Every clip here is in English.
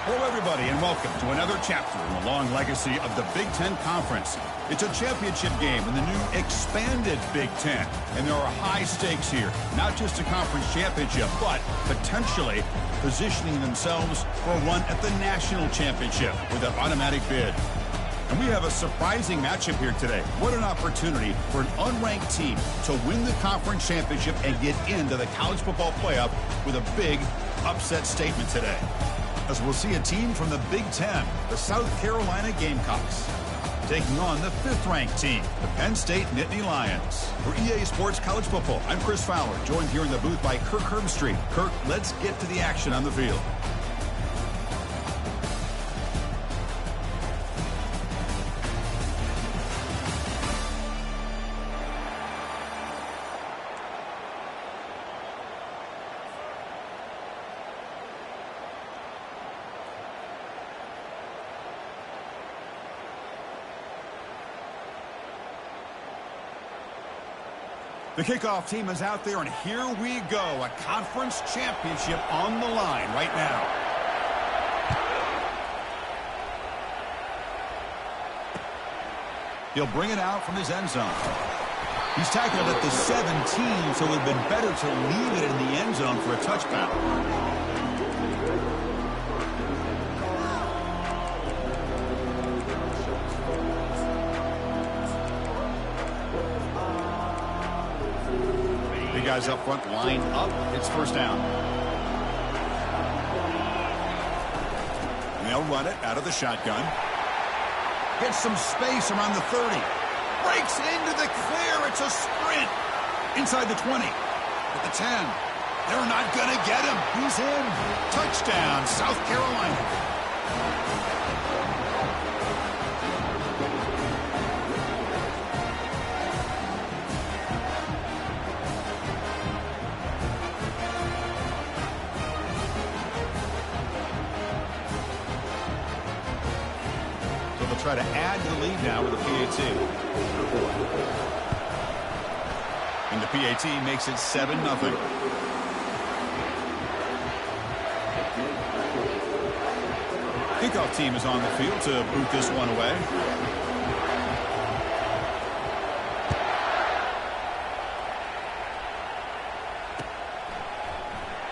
Hello, everybody, and welcome to another chapter in the long legacy of the Big Ten Conference. It's a championship game in the new expanded Big Ten, and there are high stakes here. Not just a conference championship, but potentially positioning themselves for a run at the national championship with an automatic bid. And we have a surprising matchup here today. What an opportunity for an unranked team to win the conference championship and get into the college football playoff with a big upset statement today. As we'll see a team from the Big Ten, the South Carolina Gamecocks, taking on the 5th-ranked team, the Penn State Nittany Lions. For EA Sports College Football, I'm Chris Fowler, joined here in the booth by Kirk Herbstreit. Kirk, let's get to the action on the field. The kickoff team is out there, and here we go. A conference championship on the line right now. He'll bring it out from his end zone. He's tackled at the 17, so it would have been better to leave it in the end zone for a touchdown. Guys up front line up. It's first down. And they'll run it out of the shotgun. Gets some space around the 30. Breaks into the clear. It's a sprint. Inside the 20. At the 10. They're not going to get him. He's in. Touchdown, South Carolina. Try to add to the lead now with a PAT. And the PAT makes it 7-0. Kickoff team is on the field to boot this one away.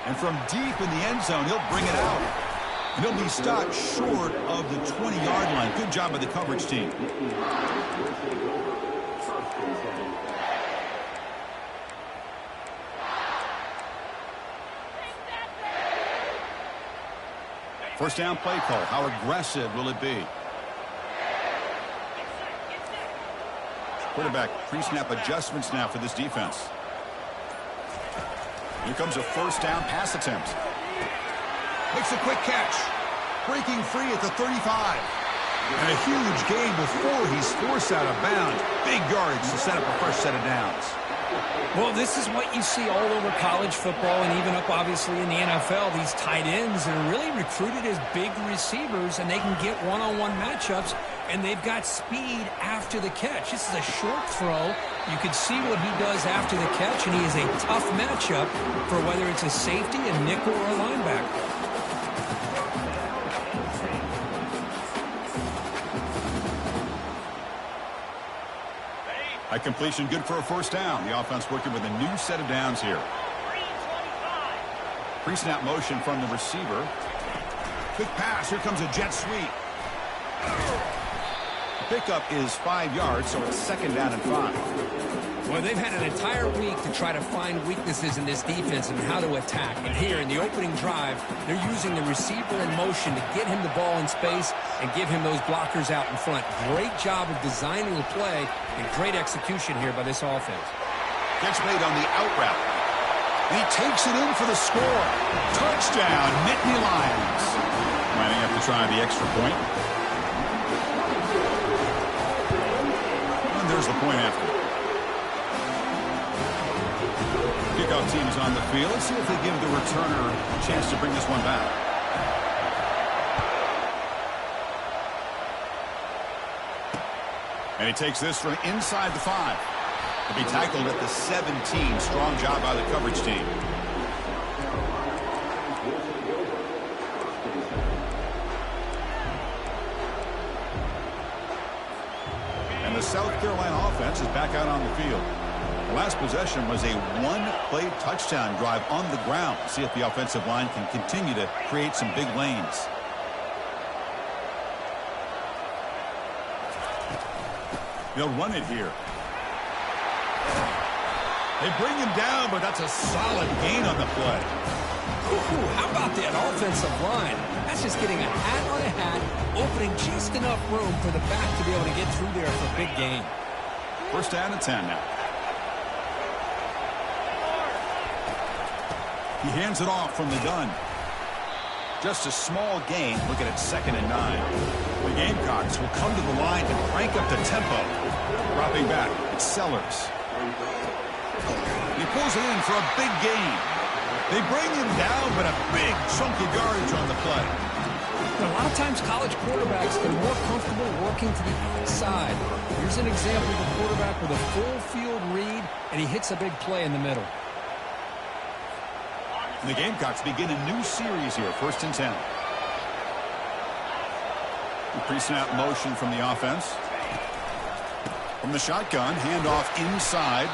And from deep in the end zone, he'll bring it out. And he'll be stopped short of the 20-yard line. Good job by the coverage team. First down play call. How aggressive will it be? Quarterback pre-snap adjustments now for this defense. Here comes a first down pass attempt. Makes a quick catch. Breaking free at the 35. And a huge gain before he's forced out of bounds. Big yardage to set up a fresh set of downs. Well, this is what you see all over college football and even up, obviously, in the NFL. These tight ends are really recruited as big receivers, and they can get one-on-one matchups, and they've got speed after the catch. This is a short throw. You can see what he does after the catch, and he is a tough matchup for whether it's a safety, a nickel, or a linebacker. A completion good for a first down. The offense working with a new set of downs here. Pre-snap motion from the receiver. Quick pass. Here comes a jet sweep. The pickup is 5 yards, so it's second down and 5. Well, they've had an entire week to try to find weaknesses in this defense and how to attack. And here in the opening drive, they're using the receiver in motion to get him the ball in space and give him those blockers out in front. Great job of designing the play and great execution here by this offense. Gets made on the out route. And he takes it in for the score. Touchdown, Nittany Lions. Lining up to try the extra point. And there's the point after. Kickoff team is on the field. Let's see if they give the returner a chance to bring this one back. And he takes this from inside the 5. To be tackled at the 17. Strong job by the coverage team. South Carolina offense is back out on the field. The last possession was a one-play touchdown drive on the ground. See if the offensive line can continue to create some big lanes. They'll run it here. They bring him down, but that's a solid gain on the play. Ooh, how about that offensive line? That's just getting a hat on a hat, opening just enough room for the back to be able to get through there for a big gain. First down and 10 now. He hands it off from the gun. Just a small gain. Looking at 2nd and 9. The Gamecocks will come to the line to crank up the tempo. Dropping back, it's Sellers. He pulls it in for a big gain. They bring him down, but a big chunk of yardage on the play. A lot of times college quarterbacks, they're more comfortable working to the outside. Here's an example of a quarterback with a full field read, and he hits a big play in the middle. And the Gamecocks begin a new series here, 1st and 10. The pre-snap motion from the offense. From the shotgun, handoff inside.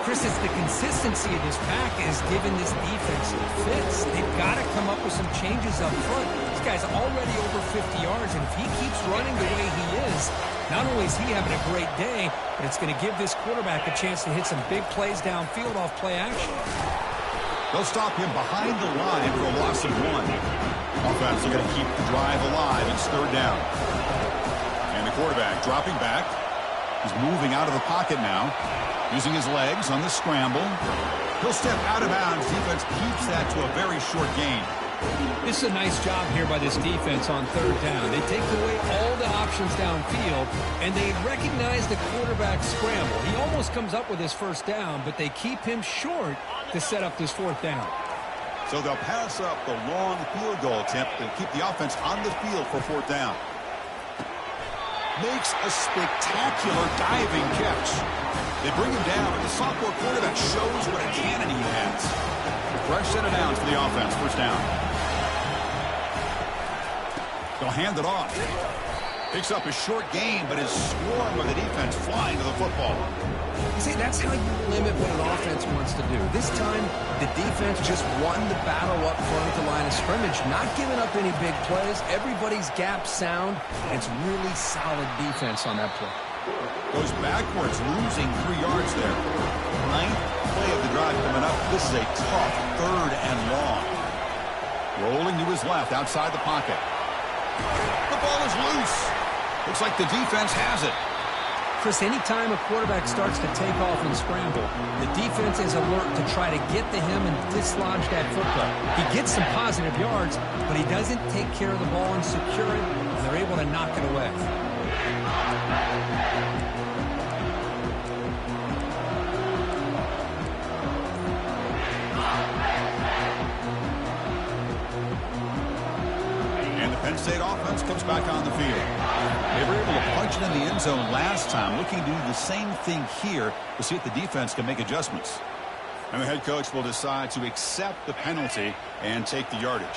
Chris, it's the consistency of this pack is giving this defense fits. They've got to come up with some changes up front. This guy's already over 50 yards, and if he keeps running the way he is, not only is he having a great day, but it's going to give this quarterback a chance to hit some big plays downfield off play action. They'll stop him behind the line for a loss of 1. Offense is going to keep the drive alive. It's 3rd down. And the quarterback dropping back. He's moving out of the pocket now. Using his legs on the scramble. He'll step out of bounds. Defense keeps that to a very short gain. This is a nice job here by this defense on 3rd down. They take away all the options downfield, and they recognize the quarterback scramble. He almost comes up with his 1st down, but they keep him short to set up this 4th down. So they'll pass up the long field goal attempt to keep the offense on the field for 4th down. Makes a spectacular diving catch. They bring him down, but the sophomore quarterback shows what a cannon he has. Fresh set of downs for the offense. 1st down. They'll hand it off. Picks up a short gain, but his swarm of the defense flying to the football. See, that's how you limit what an offense wants to do. This time, the defense just won the battle up front at the line of scrimmage, not giving up any big plays. Everybody's gap sound, and it's really solid defense on that play. Goes backwards, losing 3 yards there. 9th play of the drive coming up. This is a tough 3rd and long. Rolling to his left, outside the pocket. The ball is loose. Looks like the defense has it. Chris, anytime a quarterback starts to take off and scramble, the defense is alert to try to get to him and dislodge that football. He gets some positive yards, but he doesn't take care of the ball and secure it, and they're able to knock it away. And the Penn State offense comes back on the field. They were able to punch it in the end zone last time, looking to do the same thing here to see if the defense can make adjustments. And the head coach will decide to accept the penalty and take the yardage.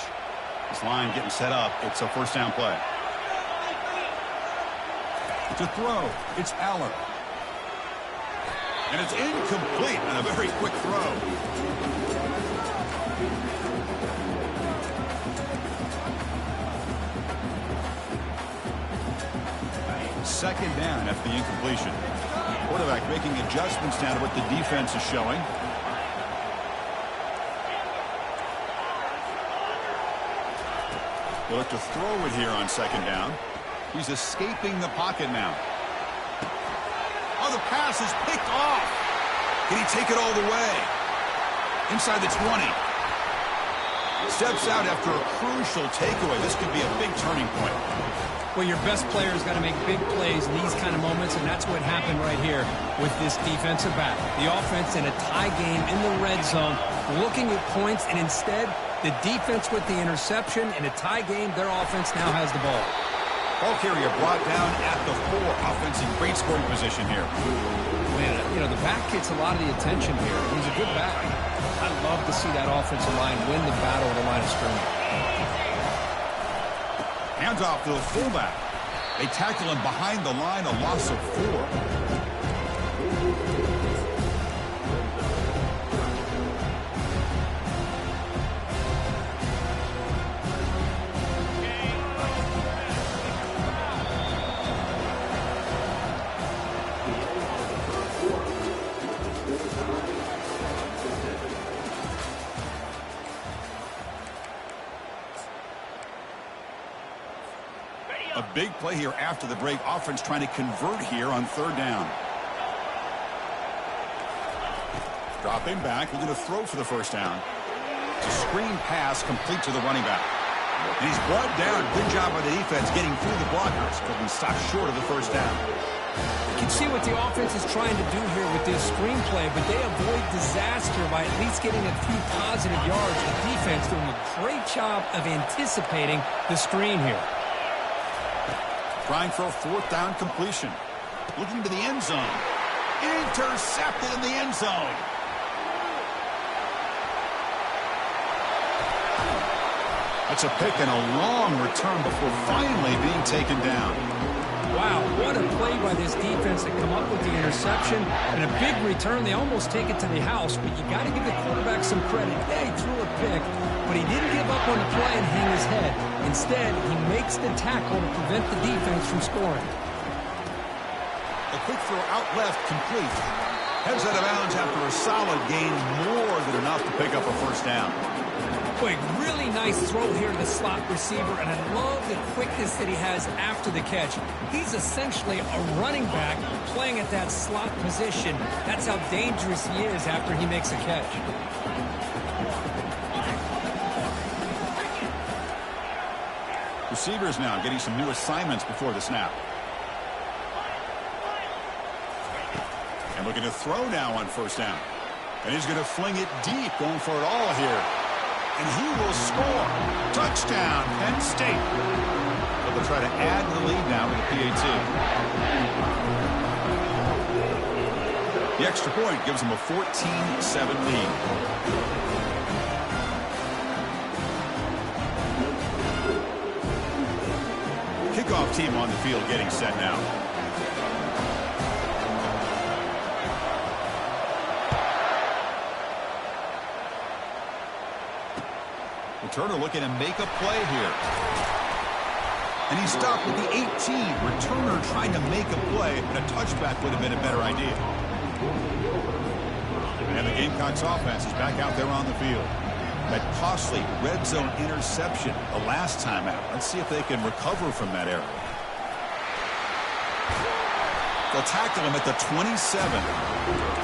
This line getting set up. It's a 1st down play. To throw, it's Aller. And it's incomplete on a very quick throw. Second down after the incompletion. Quarterback making adjustments down to what the defense is showing. They'll look to throw it here on 2nd down. He's escaping the pocket now. Oh, the pass is picked off. Can he take it all the way? Inside the 20. Steps out after a crucial takeaway. This could be a big turning point. Well, your best player's got to make big plays in these kind of moments, and that's what happened right here with this defensive back. The offense in a tie game in the red zone, looking at points, and instead, the defense with the interception. In a tie game, their offense now has the ball. Ball carrier brought down at the 4. Offense in great scoring position here. Man, you know, the back gets a lot of the attention here. He's a good back. I love to see that offensive line win the battle at the line of scrimmage. Hands off to the fullback. They tackle him behind the line, a loss of 4. A big play here after the break. Offense trying to convert here on 3rd down. Dropping back. We're going to throw for the 1st down. It's a screen pass complete to the running back. And he's brought down. Good job by the defense getting through the blockers, but we stopped short of the 1st down. You can see what the offense is trying to do here with this screenplay, but they avoid disaster by at least getting a few positive yards. The defense doing a great job of anticipating the screen here. Trying for a 4th down completion. Looking to the end zone. Intercepted in the end zone. That's a pick and a long return before finally being taken down. Wow, what a play by this defense to come up with the interception and a big return. They almost take it to the house, but you got to give the quarterback some credit. Yeah, he threw a pick, but he didn't give up on the play and hang his head. Instead, he makes the tackle to prevent the defense from scoring. A quick throw out left, complete. Heads out of bounds after a solid gain, more than enough to pick up a 1st down. Boy, really nice throw here to the slot receiver, and I love the quickness that he has after the catch. He's essentially a running back playing at that slot position. That's how dangerous he is after he makes a catch. Receivers now getting some new assignments before the snap. And looking to throw now on 1st down. And he's going to fling it deep, going for it all here. And he will score. Touchdown, Penn State. But they'll try to add to the lead now with the PAT. The extra point gives them a 14-7 lead. Kickoff team on the field getting set now. Returner looking to make a play here. And he stopped with the 18. Returner trying to make a play, and a touchback would have been a better idea. And the Gamecocks offense is back out there on the field. That costly red zone interception the last time out. Let's see if they can recover from that error. They'll tackle him at the 27.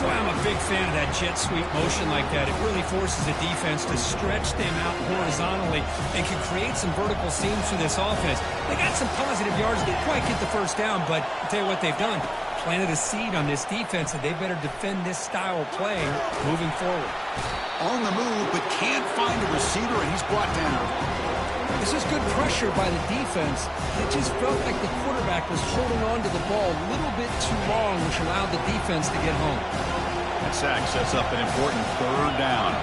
Boy, I'm a big fan of that jet sweep motion like that. It really forces the defense to stretch them out horizontally and can create some vertical seams through this offense. They got some positive yards. Didn't quite get the 1st down, but I'll tell you what they've done. Planted a seed on this defense, and they better defend this style of play moving forward. On the move, but can't find a receiver, and he's brought down. This is good pressure by the defense. It just felt like the quarterback was holding on to the ball a little bit too long, which allowed the defense to get home. That sack sets up an important 3rd down.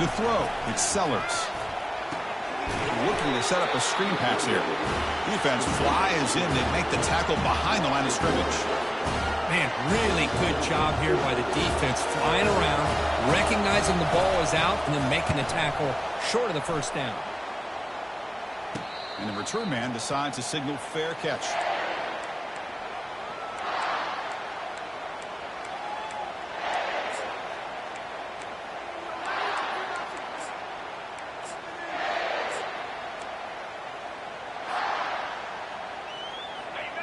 To throw, it's Sellers. Looking to set up a screen pass here. Defense flies in and make the tackle behind the line of scrimmage. Man, really good job here by the defense, flying around, recognizing the ball is out, and then making the tackle short of the 1st down. And the return man decides to signal fair catch.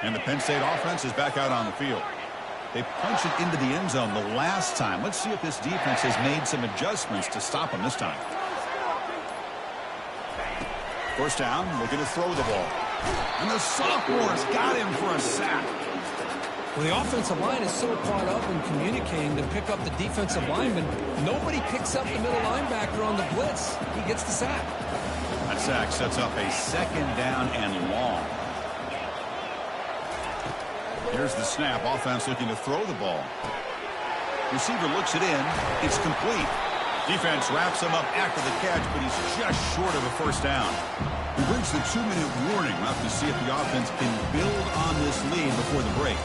And the Penn State offense is back out on the field. They punch it into the end zone the last time. Let's see if this defense has made some adjustments to stop them this time. 1st down, looking to throw the ball. And the sophomore's got him for a sack. Well, the offensive line is so caught up in communicating to pick up the defensive lineman. Nobody picks up the middle linebacker on the blitz. He gets the sack. That sack sets up a 2nd down and long. Here's the snap. Offense looking to throw the ball. Receiver looks it in. It's complete. Defense wraps him up after the catch, but he's just short of a 1st down. We've reached the 2-minute warning. We'll have to see if the offense can build on this lead before the break.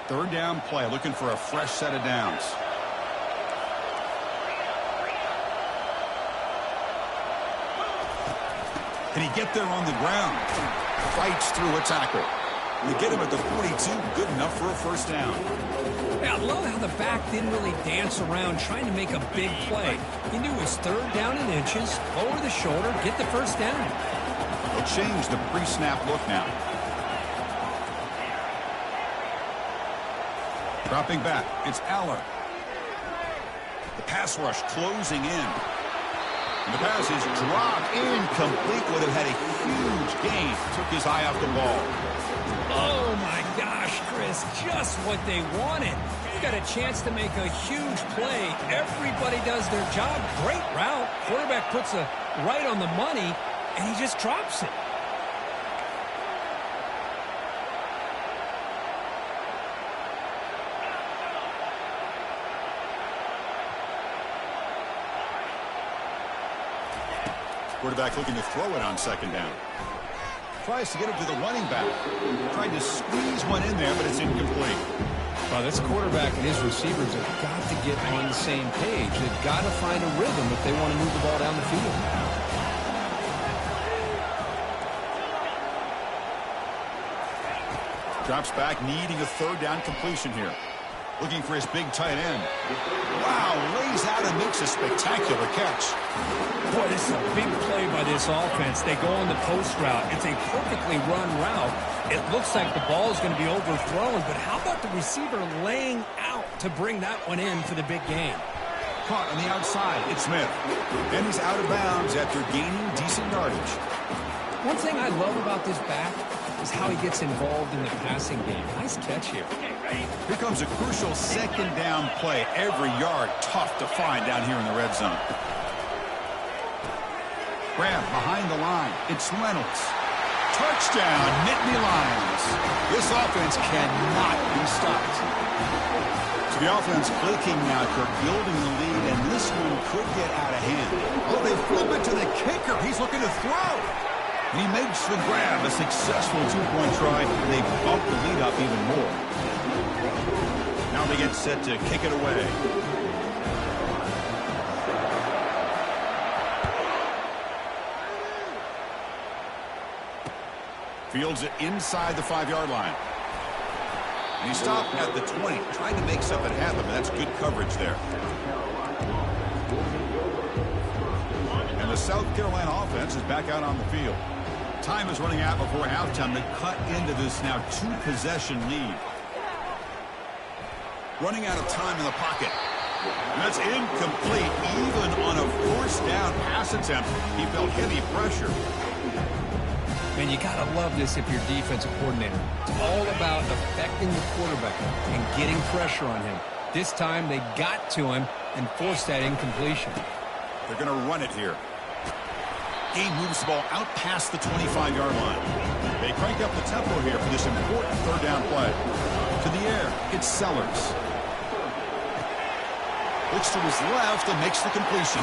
Third down play, looking for a fresh set of downs. Can he get there on the ground? Fights through a tackle. They get him at the 42, good enough for a first down. Yeah, I love how the back didn't really dance around trying to make a big play. He knew his third down in inches, lower the shoulder, get the first down. They'll change the pre-snap look now. Dropping back, it's Aller. The pass rush closing in. And the pass is dropped incomplete. Would have had a huge gain. Took his eye off the ball. Oh, my gosh, Chris, just what they wanted. You got a chance to make a huge play. Everybody does their job. Great route. Quarterback puts it right on the money, and he just drops it. Quarterback looking to throw it on second down. Tries to get it to the running back. Tried to squeeze one in there, but it's incomplete. Well, this quarterback and his receivers have got to get on the same page. They've got to find a rhythm if they want to move the ball down the field. Drops back, needing a third down completion here. Looking for his big tight end. Wow, lays out and makes a spectacular catch. Boy, this is a big play by this offense. They go on the post route. It's a perfectly run route. It looks like the ball is going to be overthrown, but how about the receiver laying out to bring that one in for the big gain? Caught on the outside, it's Smith. And he's out of bounds after gaining decent yardage. One thing I love about this back is how he gets involved in the passing game. Nice catch here. Here comes a crucial second down play. Every yard tough to find down here in the red zone. Grab behind the line. It's Reynolds. Touchdown, Nittany Lions. This offense cannot be stopped. So the offense clicking now. They're building the lead, and this one could get out of hand. Oh, they flip it to the kicker. He's looking to throw. He makes the grab, a successful two-point try, and they bump the lead up even more. Now they get set to kick it away. Fields it inside the 5-yard line. And he stopped at the 20, trying to make something happen, but that's good coverage there. And the South Carolina offense is back out on the field. Time is running out before halftime to cut into this now 2-possession lead. Running out of time in the pocket. And that's incomplete. Even on a first down pass attempt, he felt heavy pressure. Man, you got to love this if you're defensive coordinator. It's all about affecting the quarterback and getting pressure on him. This time they got to him and forced that incompletion. They're going to run it here. He moves the ball out past the 25-yard line. They crank up the tempo here for this important third down play. To the air, it's Sellers. Looks to his left and makes the completion.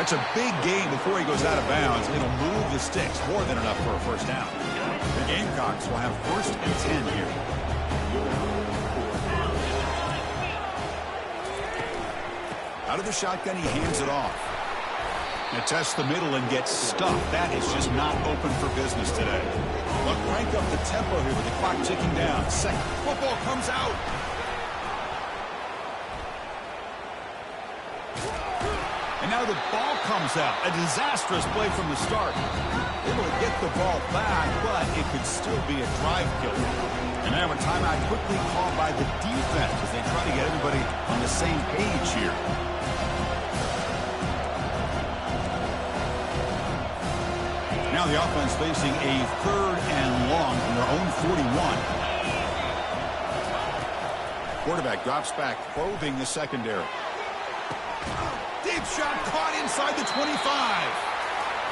That's a big gain before he goes out of bounds. It'll move the sticks, more than enough for a first down. The Gamecocks will have first and 10 here. Out of the shotgun, he hands it off. And tests the middle and gets stuffed. That is just not open for business today. But crank up the tempo here with the clock ticking down. Second football comes out. And now the ball comes out. A disastrous play from the start. Able to get the ball back, but it could still be a drive killer. And now a timeout quickly called by the defense as they try to get everybody on the same page here. Now the offense facing a third and long from their own 41. Quarterback drops back, probing the secondary. Deep shot caught inside the 25.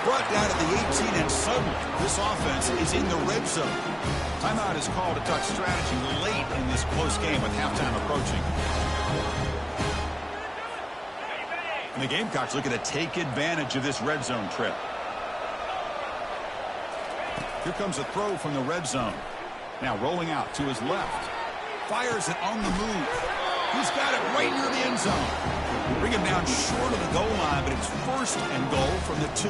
brought down at the 18, and suddenly this offense is in the red zone. Timeout is called to talk strategy late in this close game with halftime approaching. And the Gamecocks looking to take advantage of this red zone trip. Here comes a throw from the red zone. Now rolling out to his left. Fires it on the move. He's got it right near the end zone. Bring him down short of the goal line, but it's first and goal from the 2.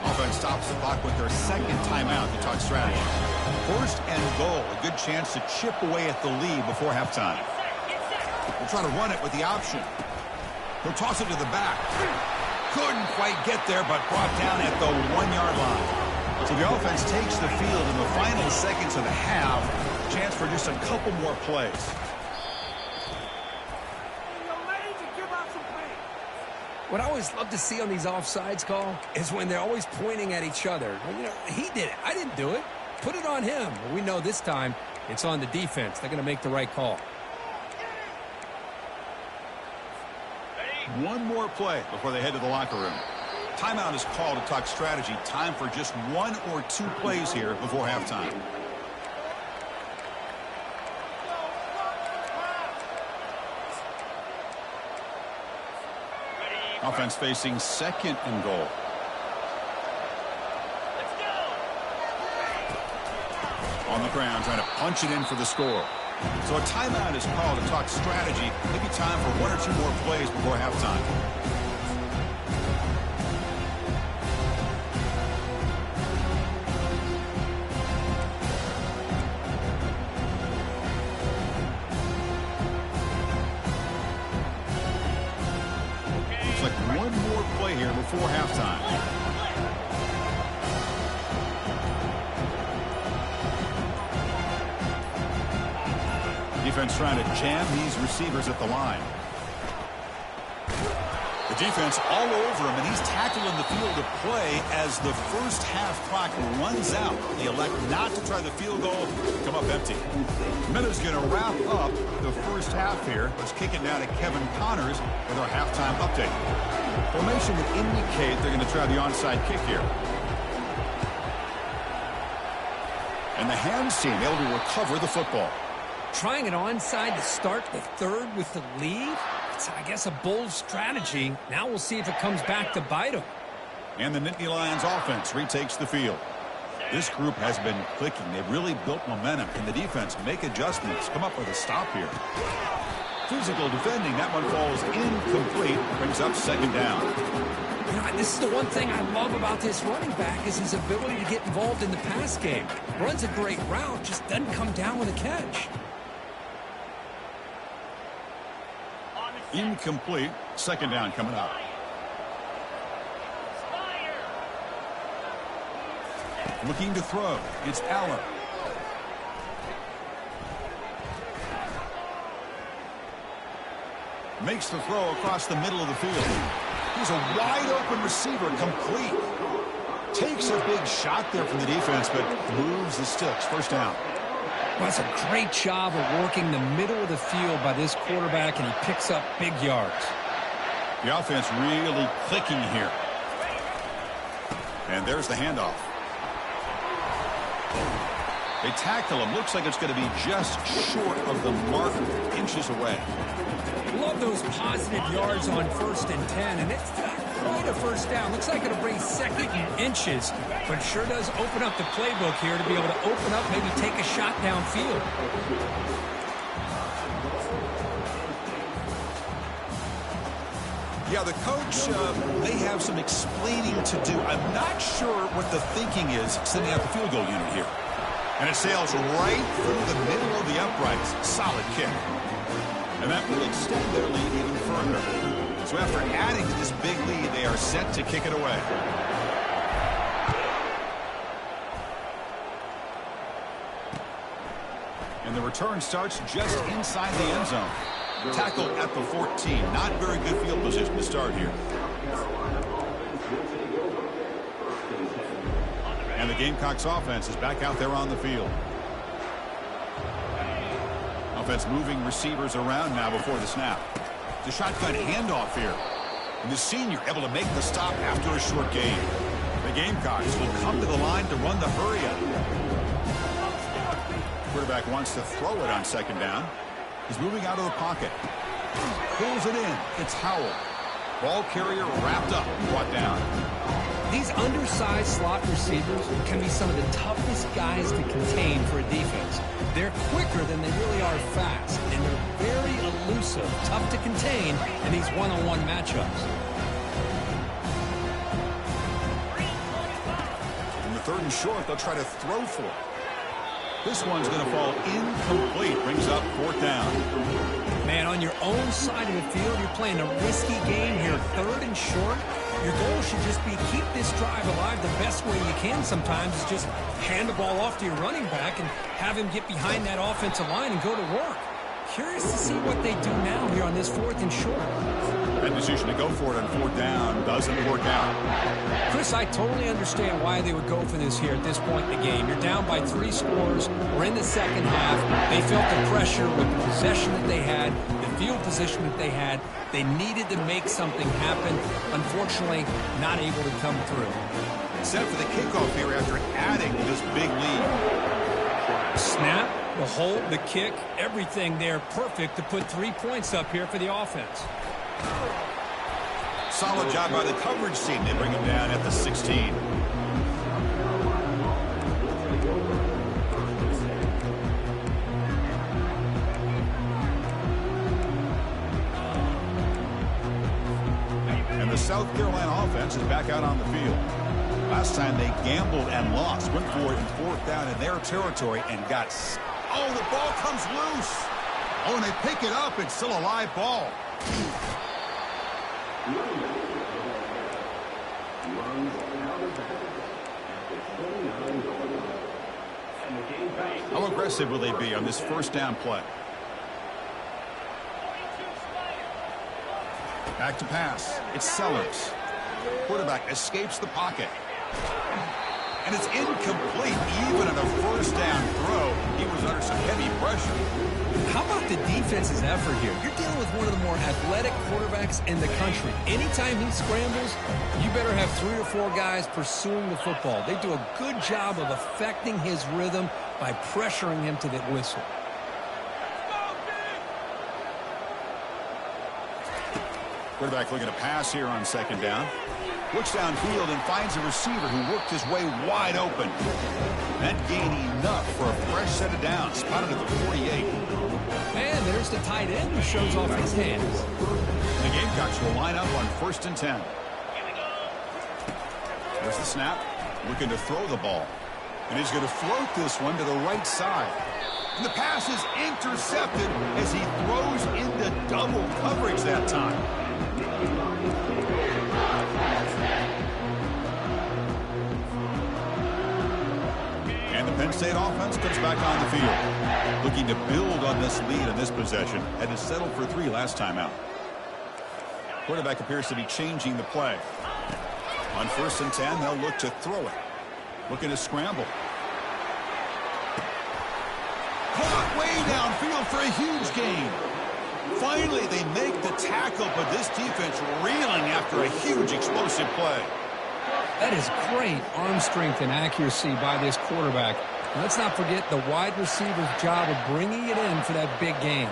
Offense stops the clock with their second timeout to talk strategy. First and goal, a good chance to chip away at the lead before halftime. They'll try to run it with the option. He'll toss it to the back. Couldn't quite get there, but brought down at the 1-yard line. So the offense takes the field in the final seconds of the half. Chance for just a couple more plays. What I always love to see on these offsides call is when they're always pointing at each other. Well, you know, he did it. I didn't do it. Put it on him. Well, we know this time it's on the defense. They're going to make the right call. One more play before they head to the locker room. Timeout is called to talk strategy. Time for just 1 or 2 plays here before halftime. Offense facing second and goal. On the ground, trying to punch it in for the score. So a timeout is called to talk strategy. Maybe time for 1 or 2 more plays before halftime. Looks like 1 more play here before halftime. Defense trying to jam these receivers at the line. The defense all over him, and he's tackled in the field of play as the first half clock runs out. They elect not to try the field goal, come up empty. Minna's going to wrap up the first half here. Let's kick it down to Kevin Connors with our halftime update. Formation would indicate they're going to try the onside kick here. And the hands team able to recover the football. Trying an onside to start the third with the lead? It's, I guess, a bold strategy. Now we'll see if it comes back to bite them. And the Nittany Lions offense retakes the field. This group has been clicking. They've really built momentum. And the defense make adjustments. Come up with a stop here. Physical defending. That one falls incomplete. Brings up second down. You know, this is the one thing I love about this running back is his ability to get involved in the pass game. Runs a great route, just doesn't come down with a catch. Incomplete. Second down coming up. Looking to throw. It's Allen. Makes the throw across the middle of the field. He's a wide open receiver, complete. Takes a big shot there from the defense, but moves the sticks. First down. Well, that's a great job of working the middle of the field by this quarterback, and he picks up big yards. The offense really clicking here. And there's the handoff. They tackle him. Looks like it's going to be just short of the mark, inches away. Love those positive yards on 1st and 10, and it's not quite a first down. Looks like it'll bring second and inches, but sure does open up the playbook here to be able to open up, maybe take a shot downfield. Yeah, the coach may have some explaining to do. I'm not sure what the thinking is sending out the field goal unit here. And it sails right through the middle of the uprights. Solid kick. And that will extend their lead even further. So after adding to this big lead, they are set to kick it away. And the return starts just inside the end zone. Tackle at the 14. Not very good field position to start here. And the Gamecocks offense is back out there on the field. Offense moving receivers around now before the snap. The shotgun handoff here. And the senior able to make the stop after a short gain. They Gamecocks will come to the line to run the hurry-up. Quarterback wants to throw it on second down. He's moving out of the pocket. Pulls it in. It's Howell. Ball carrier wrapped up and brought down. These undersized slot receivers can be some of the toughest guys to contain for a defense. They're quicker than they really are fast, and they're very elusive, tough to contain in these one-on-one matchups. In the 3rd and short, they'll try to throw for it. This one's going to fall incomplete. Brings up 4th down. Man, on your own side of the field, you're playing a risky game here. 3rd and short. Your goal should just be keep this drive alive the best way you can sometimes is just hand the ball off to your running back and have him get behind that offensive line and go to work. Curious to see what they do now here on this 4th and short. That decision to go for it on 4th down doesn't work out. Chris, I totally understand why they would go for this here at this point in the game. You're down by 3 scores. We're in the second half. They felt the pressure with the possession that they had, the field position that they had. They needed to make something happen. Unfortunately, not able to come through. Set for the kickoff here after adding to this big lead. Snap, the hold, the kick, everything there perfect to put 3 points up here for the offense. Solid job by the coverage team. They bring him down at the 16. And the South Carolina offense is back out on the field. Last time they gambled and lost. Went for it in 4th down in their territory and got... Oh, the ball comes loose. Oh, and they pick it up. It's still a live ball. How aggressive will they be on this 1st down play? Back to pass. It's Sellers. Quarterback escapes the pocket. And it's incomplete. Even on a 1st down throw, he was under some heavy pressure. How about the defense's effort here? You're dealing with one of the more athletic quarterbacks in the country. Anytime he scrambles, you better have 3 or 4 guys pursuing the football. They do a good job of affecting his rhythm by pressuring him to the whistle. Quarterback looking to pass here on 2nd down. Looks downfield and finds a receiver who worked his way wide open. That gained enough for a fresh set of downs. Spotted at the 48. And there's the tight end who shows off his hands. The Gamecocks will line up on 1st and 10. There's the snap. Looking to throw the ball. And he's going to float this one to the right side. And the pass is intercepted as he throws into double coverage that time. And the Penn State offense comes back on the field. Looking to build on this lead in this possession. Had to settle for 3 last time out. Quarterback appears to be changing the play. On 1st and 10, they'll look to throw it. Looking to scramble. Caught way downfield for a huge gain. Finally, they make the tackle, but this defense reeling after a huge explosive play. That is great arm strength and accuracy by this quarterback. And let's not forget the wide receiver's job of bringing it in for that big game.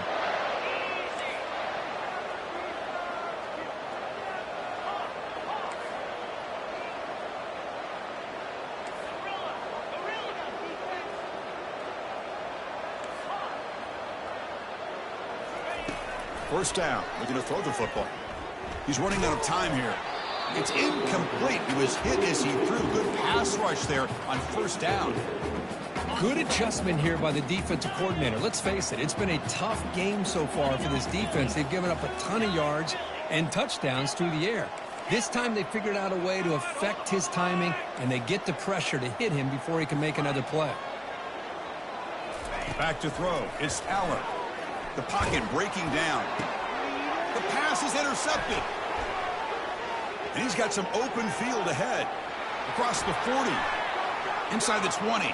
First down, looking to throw the football. He's running out of time here. It's incomplete. He was hit as he threw. Good pass rush there on 1st down. Good adjustment here by the defensive coordinator. Let's face it, it's been a tough game so far for this defense. They've given up a ton of yards and touchdowns through the air. This time they figured out a way to affect his timing, and they get the pressure to hit him before he can make another play. Back to throw. It's Allen. The pocket breaking down. The pass is intercepted. And he's got some open field ahead. Across the 40. Inside the 20.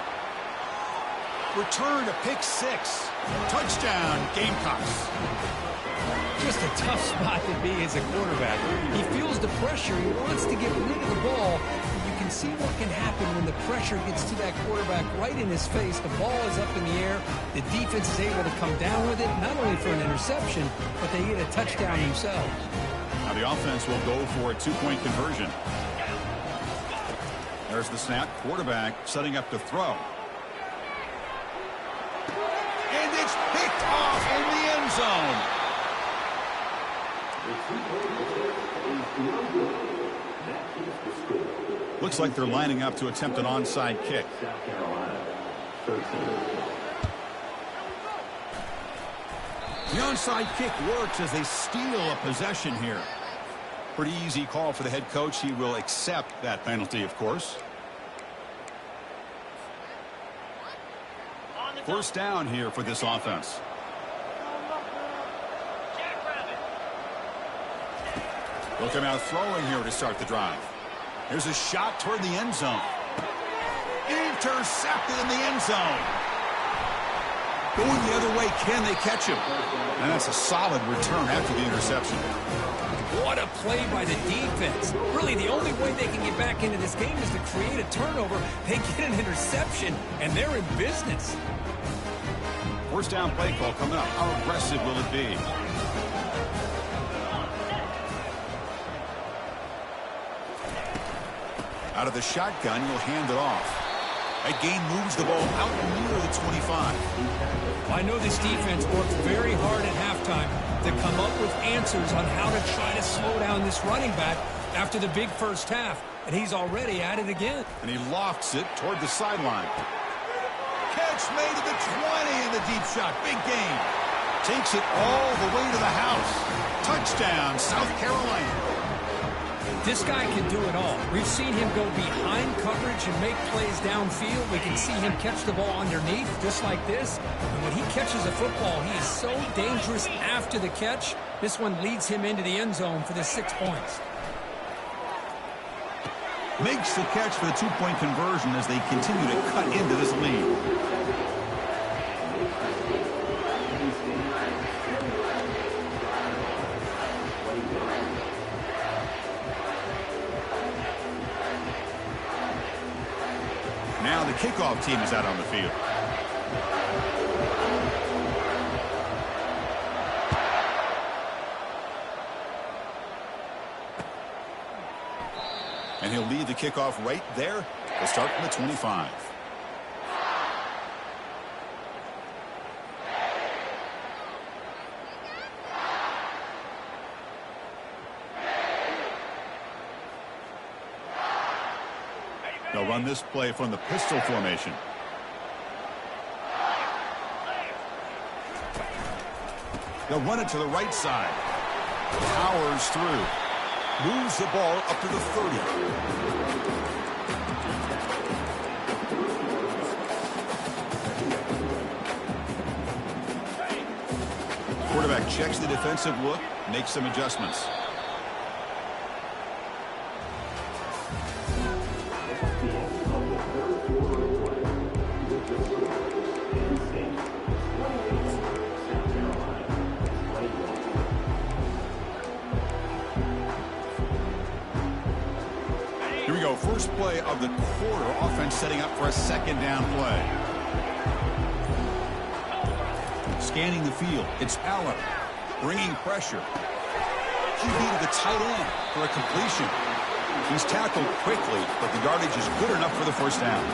Return to pick 6. Touchdown, Gamecocks. Just a tough spot to be as a quarterback. He feels the pressure. He wants to get rid of the ball. You can can see what can happen when the pressure gets to that quarterback right in his face. The ball is up in the air. The defense is able to come down with it, not only for an interception, but they get a touchdown themselves. Now the offense will go for a two-point conversion. There's the snap. Quarterback setting up to throw. And it's picked off in the end zone. Looks like they're lining up to attempt an onside kick. The onside kick works as they steal a possession here. Pretty easy call for the head coach. He will accept that penalty, of course. First down here for this offense. They'll come out throwing here to start the drive. Here's a shot toward the end zone. Intercepted in the end zone. Going the other way, can they catch him? And that's a solid return after the interception. What a play by the defense. Really, the only way they can get back into this game is to create a turnover. They get an interception, and they're in business. First down play call coming up. How aggressive will it be? Out of the shotgun, he'll hand it off. That gain moves the ball out near the 25. I know this defense worked very hard at halftime to come up with answers on how to try to slow down this running back after the big first half, and he's already at it again. And he lofts it toward the sideline. Catch made at the 20 in the deep shot. Big gain. Takes it all the way to the house. Touchdown, South Carolina. This guy can do it all. We've seen him go behind coverage and make plays downfield. We can see him catch the ball underneath, just like this. And when he catches a football, he is so dangerous after the catch. This one leads him into the end zone for the 6 points. Makes the catch for the two-point conversion as they continue to cut into this lead. Now the kickoff team is out on the field. And he'll lead the kickoff right there. They'll start from the 25. They'll run this play from the pistol formation. They'll run it to the right side. Powers through. Moves the ball up to the 30. Quarterback checks the defensive look, makes some adjustments. Here we go, first play of the quarter. Offense setting up for a second down play. Scanning the field, it's Allen, bringing pressure. QB to the tight end for a completion. He's tackled quickly, but the yardage is good enough for the first down.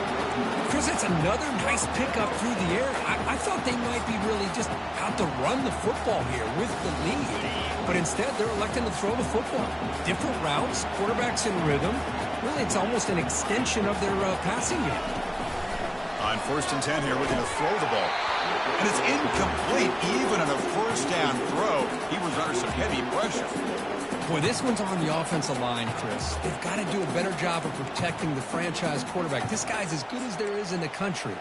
Chris, it's another nice pickup through the air. I thought they might be really just out to run the football here with the lead. But instead, they're electing to throw the football. Different routes, quarterbacks in rhythm. Really, it's almost an extension of their passing game. On 1st and 10 here, looking to throw the ball. And it's incomplete. Even on a first down throw, he was under some heavy pressure. Boy, this one's on the offensive line, Chris. They've got to do a better job of protecting the franchise quarterback. This guy's as good as there is in the country,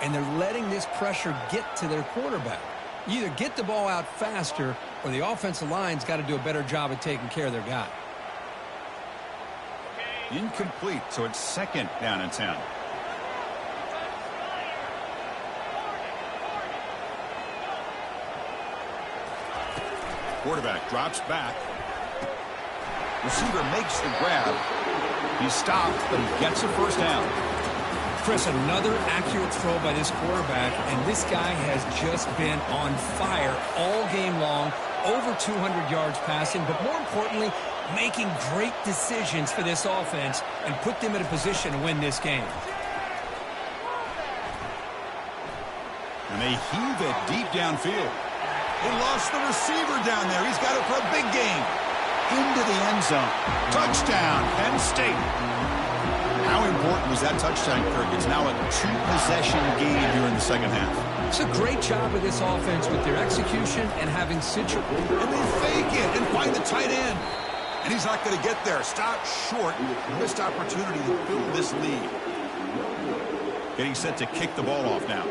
and they're letting this pressure get to their quarterback. You either get the ball out faster, or the offensive line's got to do a better job of taking care of their guy. Incomplete, so it's 2nd down and 10. Quarterback drops back. Receiver makes the grab. He's stopped, but he gets a first down. Chris, another accurate throw by this quarterback, and this guy has just been on fire all game long, over 200 yards passing, but more importantly, making great decisions for this offense and put them in a position to win this game. And they heave it deep downfield. They lost the receiver down there. He's got it for a big gain. Into the end zone. Touchdown, Penn State. How important was that touchdown, Kirk? It's now a two-possession game here in the second half. It's a great job of this offense with their execution and having situations. And they fake it and find the tight end. And he's not going to get there. Stop short. Missed opportunity to build this lead. Getting set to kick the ball off now.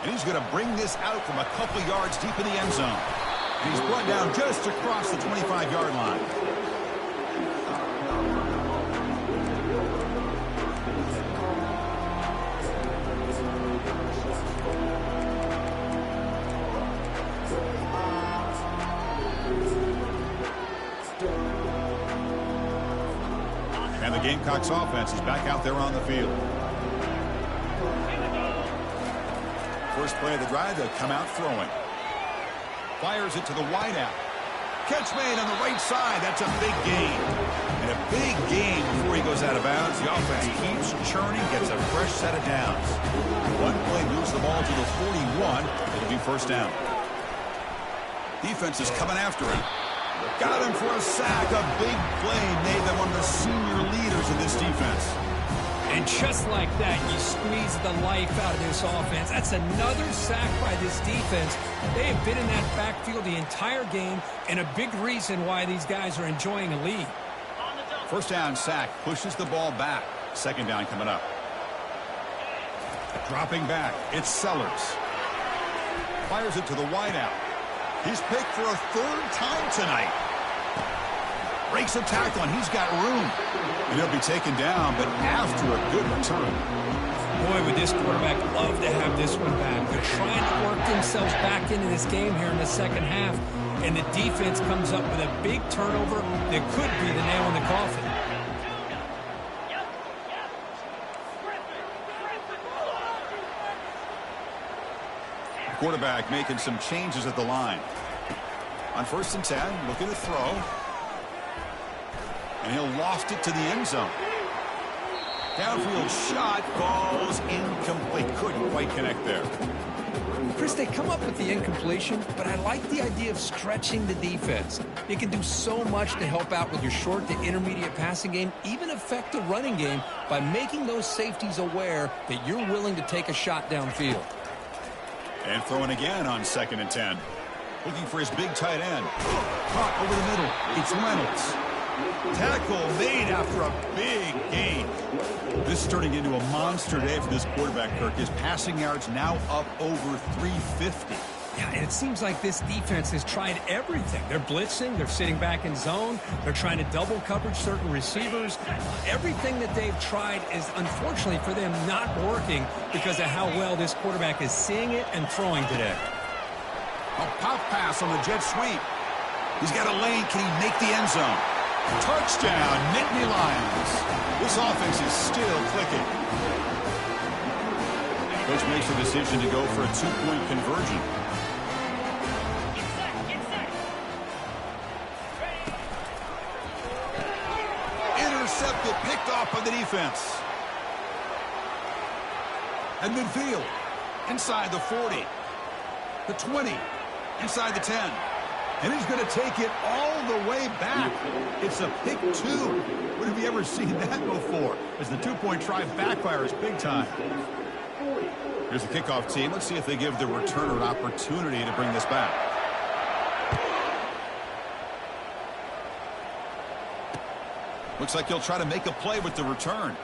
And he's going to bring this out from a couple yards deep in the end zone. And he's brought down just across the 25-yard line. And the Gamecocks offense is back out there on the field. First play of the drive, they'll come out throwing. Fires it to the wideout. Catch made on the right side. That's a big gain. And a big gain before he goes out of bounds. The offense keeps churning, gets a fresh set of downs. One play moves the ball to the 41. It'll be first down. Defense is coming after him. Got him for a sack. A big play made them one of the senior leaders in this defense. And just like that, you squeeze the life out of this offense. That's another sack by this defense. They have been in that backfield the entire game, and a big reason why these guys are enjoying a lead. First down sack pushes the ball back. Second down coming up. Dropping back, it's Sellers. Fires it to the wideout. He's picked for a third time tonight. Breaks a tackle, and he's got room. And he'll be taken down, but after a good return. Boy, would this quarterback love to have this one back. They're trying to work themselves back into this game here in the second half. And the defense comes up with a big turnover that could be the nail in the coffin. Quarterback making some changes at the line. On 1st and 10, looking to throw. And he'll loft it to the end zone. Downfield shot falls incomplete. Couldn't quite connect there. Chris, they come up with the incompletion, but I like the idea of stretching the defense. You can do so much to help out with your short to intermediate passing game, even affect the running game by making those safeties aware that you're willing to take a shot downfield. And throwing again on 2nd and 10. Looking for his big tight end. Caught over the middle. It's Reynolds. Tackle made after a big gain. This is turning into a monster day for this quarterback, Kirk. His passing yards now up over 350. Yeah, and it seems like this defense has tried everything. They're blitzing. They're sitting back in zone. They're trying to double coverage certain receivers. Everything that they've tried is, unfortunately for them, not working because of how well this quarterback is seeing it and throwing today. A pop pass on the jet sweep. He's got a lane. Can he make the end zone? Touchdown, Nittany Lions. This offense is still clicking. Coach makes the decision to go for a two-point conversion. Intercepted, picked off by the defense. And midfield, inside the 40, the 20, inside the 10. And he's going to take it all the way back. It's a pick two. When have you ever seen that before? As the two-point try backfires big time. Here's the kickoff team. Let's see if they give the returner an opportunity to bring this back. Looks like he'll try to make a play with the return.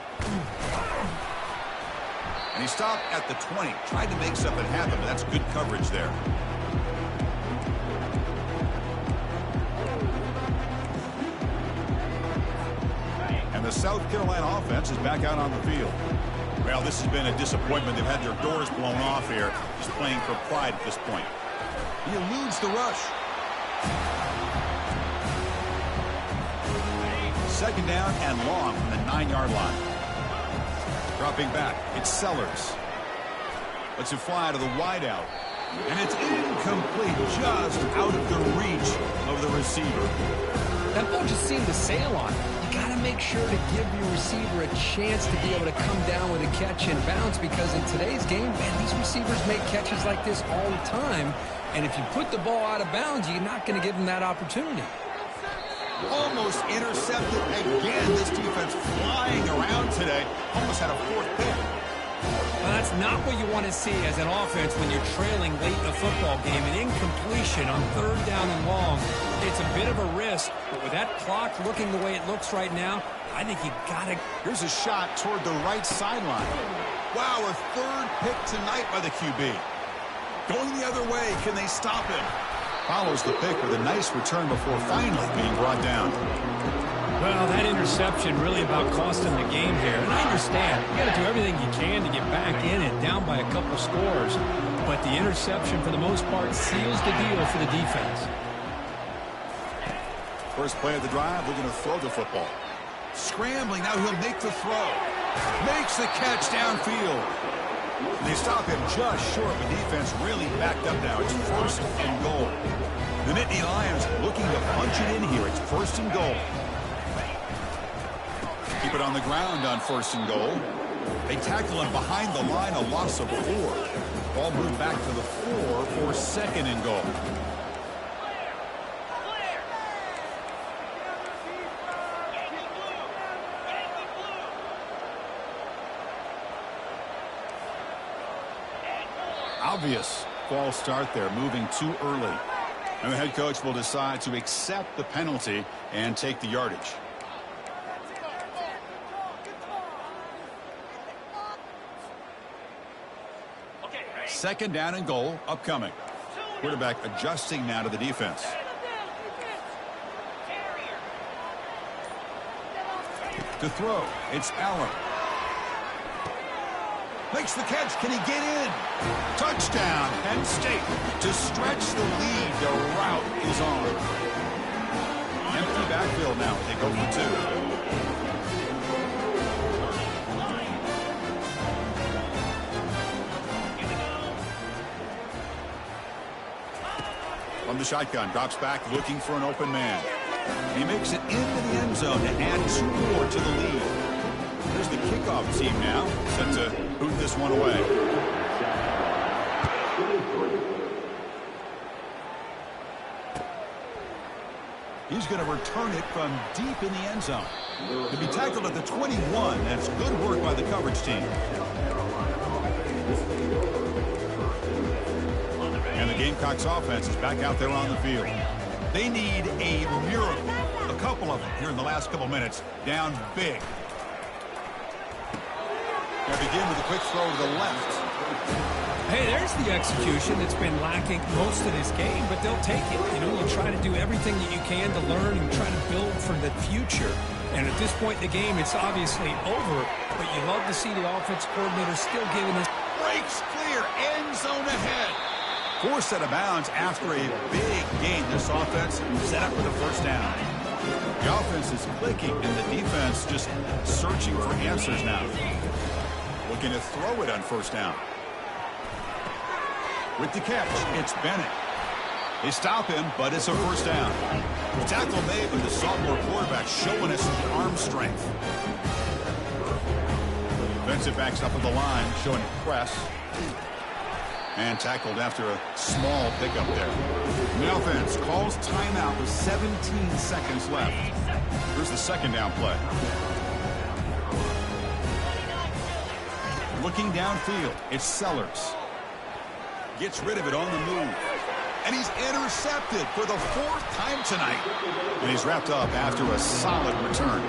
And he stopped at the 20. Tried to make something happen, but that's good coverage there. the South Carolina offense is back out on the field. Well, this has been a disappointment. They've had their doors blown off here. Just playing for pride at this point. He eludes the rush. Second down and long from the 9-yard line. Dropping back, it's Sellers. Lets it fly to the wideout. And it's incomplete, just out of the reach of the receiver. That ball just seemed to sail on it. You got to make sure to give your receiver a chance to be able to come down with a catch and bounce, because in today's game, man, these receivers make catches like this all the time. And if you put the ball out of bounds, you're not going to give them that opportunity. Almost intercepted again. This defense flying around today. Almost had a fourth pick. Well, that's not what you want to see as an offense when you're trailing late in a football game. An incompletion on third down and long. It's a bit of a risk, but with that clock looking the way it looks right now, I think you got to. Here's a shot toward the right sideline. Wow, a third pick tonight by the QB. Going the other way, can they stop him? Follows the pick with a nice return before finally being brought down. Well, that interception really about cost him the game here. And I understand, you got to do everything you can to get back in it, down by a couple scores. But the interception, for the most part, seals the deal for the defense. First play of the drive, they're going to throw the football. Scrambling, now he'll make the throw. Makes the catch downfield. And they stop him just short. The defense really backed up now. It's first and goal. The Nittany Lions looking to punch it in here. It's first and goal. Keep it on the ground on first and goal. They tackle him behind the line, a loss of 4. Ball moved back to the 4 for second and goal. Obvious false start there, moving too early. And the head coach will decide to accept the penalty and take the yardage. Second down and goal upcoming. Quarterback adjusting now to the defense. To throw, it's Allen. Makes the catch. Can he get in? Touchdown, Penn State. To stretch the lead, the route is on. Empty backfield now. They go for 2. From the shotgun, drops back, looking for an open man. He makes it into the end zone to add 2 more to the lead. There's the kickoff team now, set to boot this one away. He's going to return it from deep in the end zone. To be tackled at the 21, that's good work by the coverage team. And the Gamecocks offense is back out there on the field. They need a miracle. A couple of them here in the last couple minutes. Down big. They begin with a quick throw to the left. Hey, there's the execution that's been lacking most of this game, but they'll take it. You know, you try to do everything that you can to learn and try to build for the future. And at this point in the game, it's obviously over, but you love to see the offense coordinator still giving this. Breaks clear, end zone ahead. Forced out of bounds after a big gain. This offense set up for the first down. The offense is clicking, and the defense just searching for answers now. Looking to throw it on first down. With the catch, it's Bennett. They stop him, but it's a first down. The tackle made with the sophomore quarterback showing us arm strength. Defensive backs up at the line, showing press. And tackled after a small pickup there. The offense calls timeout with 17 seconds left. Here's the second down play. Looking downfield, it's Sellers. Gets rid of it on the move. And he's intercepted for the 4th time tonight. And he's wrapped up after a solid return.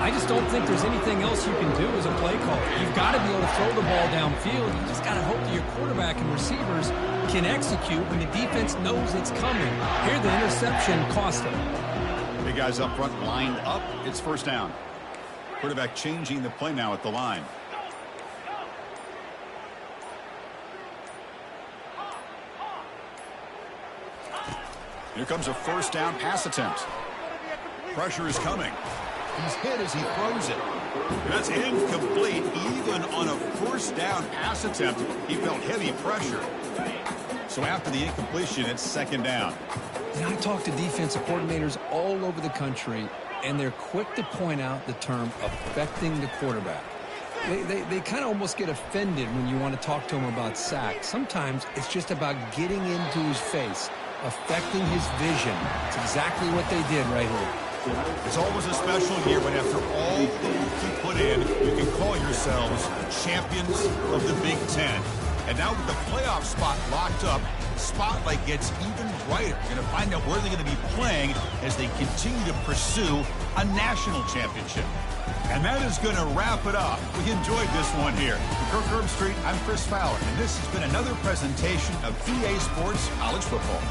I just don't think there's anything else you can do as a play caller. You've got to be able to throw the ball downfield. You just got to hope that your quarterback and receivers can execute when the defense knows it's coming. Here, the interception cost him. Big guys up front lined up. It's first down. Quarterback changing the play now at the line. Here comes a first down pass attempt. Pressure is coming. He's hit as he throws it. That's incomplete. Even on a first down pass attempt, he felt heavy pressure. So after the incompletion, it's second down. And I talk to defensive coordinators all over the country, and they're quick to point out the term affecting the quarterback. They kind of almost get offended when you want to talk to them about sacks. Sometimes it's just about getting into his face, affecting his vision. It's exactly what they did right here. It's always a special year when after all the work you put in, you can call yourselves champions of the Big Ten. And now with the playoff spot locked up, the spotlight gets even brighter. You're going to find out where they're going to be playing as they continue to pursue a national championship. And that is going to wrap it up. We enjoyed this one here. For Kirk Herbstreit, I'm Chris Fowler, and this has been another presentation of EA Sports College Football.